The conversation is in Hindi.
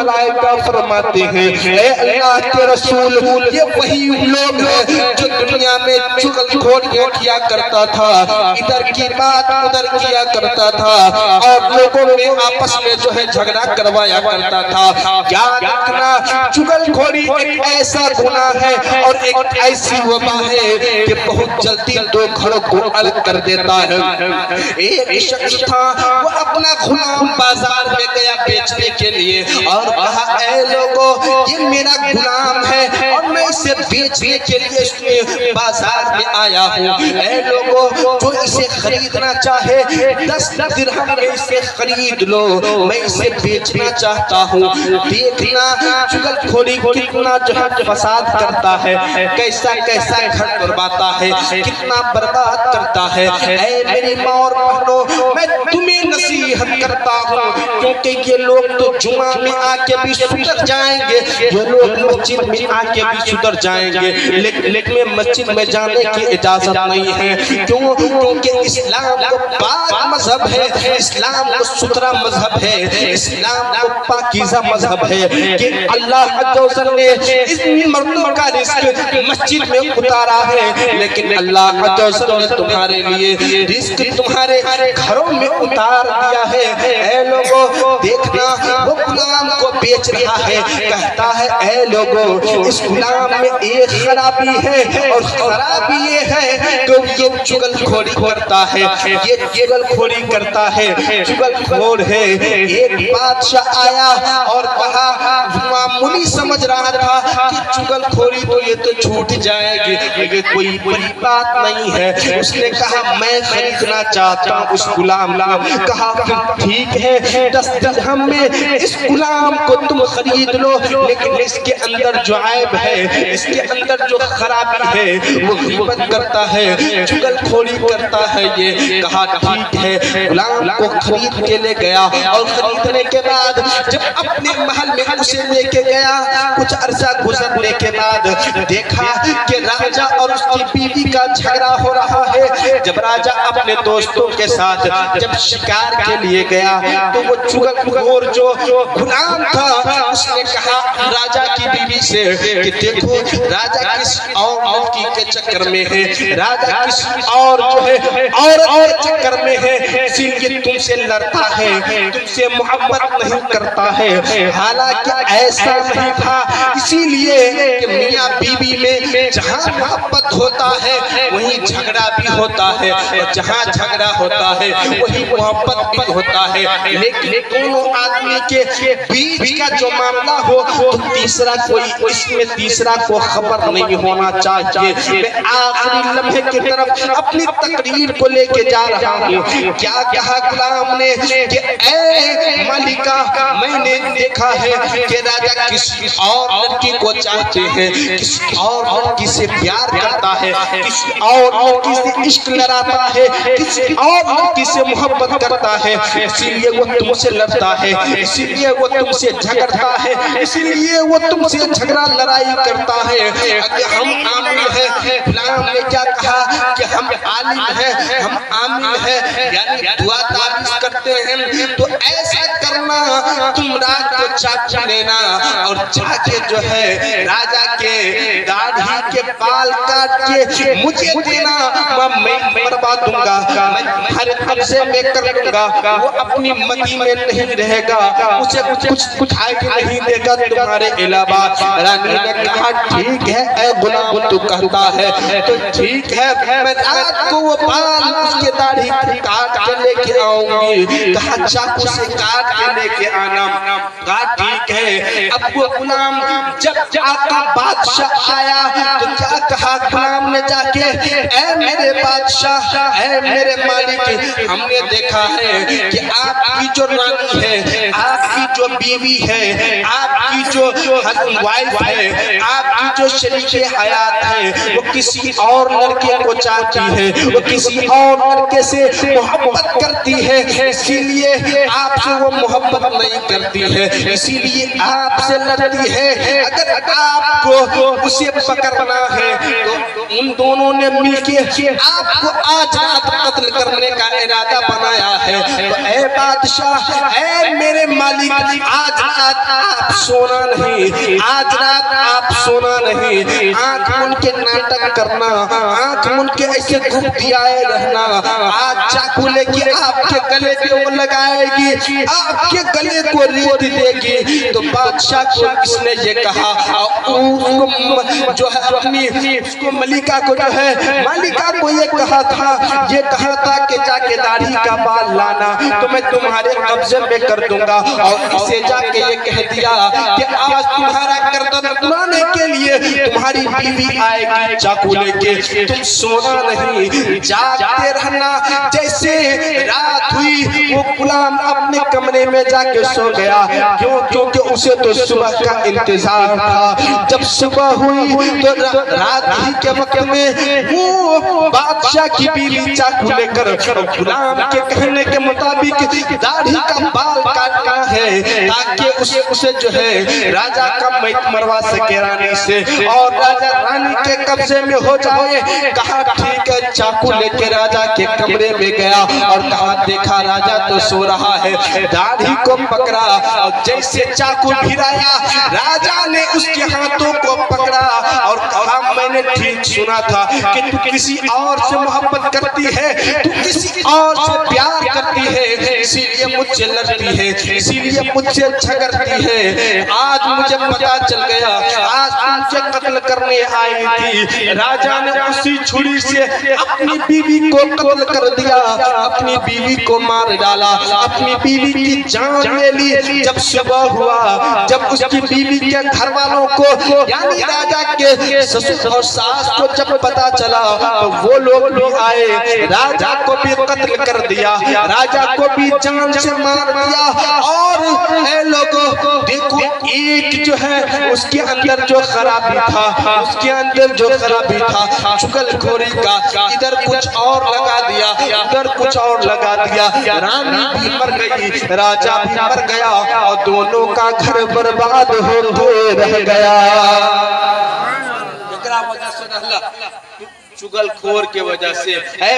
मलाइका फरमाते हैं, ए अल्लाह के रसूल, ये वही लोग हैं जो दुनिया में चुगलखोरियां किया करता था, इधर की बात उधर किया करता था और लोगों में आपस में जो है झगड़ा करवाया करता था। याद रखना, चुगलखोरी एक ऐसा गुनाह है और एक ऐसी वबा है कि बहुत जल्दी दो घरों को अलग कर देता है। एक शख्स था, वो अपना गुलाम बाजार में गया बेचने के लिए और कहा, ऐ लोगों, ये मेरा गुलाम है और मैं इसे बेचने के लिए बाजार में आया हूँ। ऐ लोगों, जो इसे खरीदना चाहे 10 दिरहम में इसे खरीद लो, मैं इसे बेचना चाहता हूँ। देखना चुगलखोरी कितना जो है फसाद करता है, कैसा कैसा घर बर्बादा है, कितना बर्बाद करता है। ऐ मेरी माँ और बहनों, मैं तुम्हें नसीहत करता हूँ, क्योंकि ये लोग तो जुमा में आके भी सुधर जाएंगे, ये लोग मस्जिद में आके भी सुधर जाएंगे, लेकिन मस्जिद में जाने की इजाजत नहीं है। क्यों? क्योंकि इस्लाम को पाक मजहब है, इस्लाम को सुथरा मजहब है, इस्लाम को पाकीज़ा मजहब है कि अल्लाह अज़्ज़ा ने इस मर्दों का रिस्क मस्जिद में उतारा है, लेकिन अल्लाह अज़्ज़ा ने तुम्हारे लिए रिस्क तुम्हारे घरों में उतार दिया है। ऐ लोगों, देखना, वो गुलाम को बेच रहा है, कहता है, ऐ लोगों, इस गुलाम में एक खराबी है और खराबी ये है कि ये चुगलखोरी करता है, ये चुगलखोरी करता है, चुगलखोर है। एक बादशाह आया और कहा, मामूली समझ रहा था कि चुगलखोरी तो ये तो छूट जाएगी, ये कोई बड़ी बात नहीं है। उसने कहा, मैं खरीदना चाहता हूँ उस गुलाम को। कहा, ठीक है, 10 दिरहम में इस गुलाम को तुम खरीद लो, लेकिन इसके अंदर जो ऐब है, इसके अंदर जो खराबी है, वो ग़ीबत करता है, चुगलखोरी करता है। ये कहा, ठीक है। गुलाम को खरीद के ले गया और खरीदने के बाद जब अपने महल में उसे लेके गया, कुछ अरसा गुजरने के बाद देखा कि राजा और उसकी बीवी का झगड़ा हो रहा है। जब राजा अपने दोस्तों के साथ जब शिकार के लिए गया, तो वो चुगलखोर जो गुलाम था, उसने कहा राजा की बीवी से कि देखो, राजा किस और लड़की के चक्कर में है, राजा किस और जो है और चक्कर में है, इसीलिए तुमसे लड़ता है, तुमसे मोहब्बत नहीं करता है। हालांकि ऐसा नहीं था, इसीलिए कि मियाँ बीवी में जहाँ मोहब्बत होता है वहीं झगड़ा भी होता है, और जहाँ झगड़ा होता है वही मोहब्बत भी होता है। लेकिन दोनों आदमी के बीच का जो मामला हो, तो तीसरा कोई इसमें तीसरा को खबर नहीं होना चाहिए। मैं आखिरी लम्हे की तरफ अपनी तकरीर को लेके जा रहा हूँ। क्या कहा गुलाम ने कि ऐ मालिका, मैंने देखा है कि राजा किसी और लड़की को चाहते हैं, किसी और लड़की से प्यार करता है, किसी और लड़की से इश्क लड़ाता है, किसी और लड़की से मोहब्बत करता है, इसीलिए वो तुमसे लड़ता है, इसीलिए वो तुमसे झगड़ता है, इसीलिए वो तुमसे झगड़ा लड़ाई करता है। अगर हम आमिल हैं, गुलाम ने क्या कहा कि हम आलिम हैं, हम आमिल हैं, यानी दुआ ताबीज़ करते हैं, तो ऐसा करना, तुम रात को चाकू लेना और जाके जो है राजा के दाढ़ी के बाल काट के मुझे देना, मैं मरवा दूंगा, मैं हर कब्जे में कर लूंगा, वो अपनी मती में नहीं रहेगा, उसे कुछ नहीं देगा तुम्हारे अलावा। रानी ने कहा, ठीक है ऐ गुलाम, तू कहता है तो ठीक है, मैं रात को वो बाल उसके दाढ़ी काट के लेके आऊंगी। कहा, चाकू से काट के लेके आना। कहा, ठीक है। अब वो गुलाम जब आका बादशाह आया तो क्या कहा गुलाम ने जाके, ऐ मेरे बादशाह, ऐ मेरे मालिक, हमने देखा है कि आपकी जो रानी है, आपकी जो बीवी है, आपकी जो वाइफ है, आपकी जो शरीके हयात है, वो किसी और लड़के को चाहती है, वो किसी और लड़के से मोहब्बत करती है, इसीलिए आपसे वो मोहब्बत नहीं करती है, इसीलिए आपसे लड़ती है, अगर आपको उसे पकड़ना है तो उन दोनों ने मिलके आपको आज रात कत्ल करने का इरादा बनाया है। तो ऐ बादशाह, ऐ मेरे मालिक, आज रात आप सोना नहीं, आज रात आप सोना नहीं, आंख मुन के नाटक करना, आंख मुन के ऐसे घूम दियाए रहना। आज चाकू लेके आपके गले पे वो लगाएगी, आपके गले को रेत देगी। तो बादशाह को इसने ये कहा, उसको जो है अपनी उसको मलिका को जो है मालिका को ये कहा था कि जाके दाढ़ी का बाल लाना तो मैं तुम्हारे कब्जे में कर दूंगा। और इसे जाके ये कह दिया कि आज तुम्हारा गर्दन उड़ाने के लिए तुम्हारी बीवी आएगी चाकू लेके, तुम सोना नहीं, जागते रहना। जैसे रात हुई वो गुलाम अपने कमरे में जाके सो गया, क्यों? क्योंकि उसे तो सुबह का इंतजार था। जब सुबह हुई तो रात ही के वक्त में वो बादशाह की बीवी चाकू लेकर गुलाम के कहने के मुताबिक दाढ़ी का बाल काटना है ताकि उसे जो है राजा का मैत मरवा सके रानी से और राजा रानी के कब्जे में हो जाए। कहा ठीक है, चाकू लेके राजा के कमरे में गया और कहा देखा राजा तो सो रहा है, दाढ़ी को पकड़ा और जैसे चाकू भिराया राजा ने उसके हाथों को पकड़ा और कहा मैंने ठीक सुना था कि तू किसी और से मोहब्बत करती है, तू किसी और से प्यार करती है, इसीलिए मुझसे लड़ती है, इसीलिए मुझसे झगड़ती है। आज मुझे पता चल गया, आज मुझे कत्ल करने आई थी। राजा ने उसी छुरी से अपनी बीवी को कत्ल कर दिया, अपनी बीवी को मार डाला, अपनी बीवी की जान ले ली। जब सुबह हुआ, जब उसकी बीवी के घर वालों को यानी राजा के ससुर और सास को जब पता चला तो वो लोग भी आए, राजा को भी कत्ल कर दिया, राजा को भी जान से मार दिया। और ऐ लोगों देखो, एक जो है उसके अंदर जो खराबी था, उसके अंदर जो खराबी था चुगलखोरी का, इधर कुछ और लगा दिया, उधर कुछ और लगा दिया। रानी भी मर गई, राजा भी मर गया और दोनों का घर बर्बाद होते रह गया। चुगलखोर के वजह से है।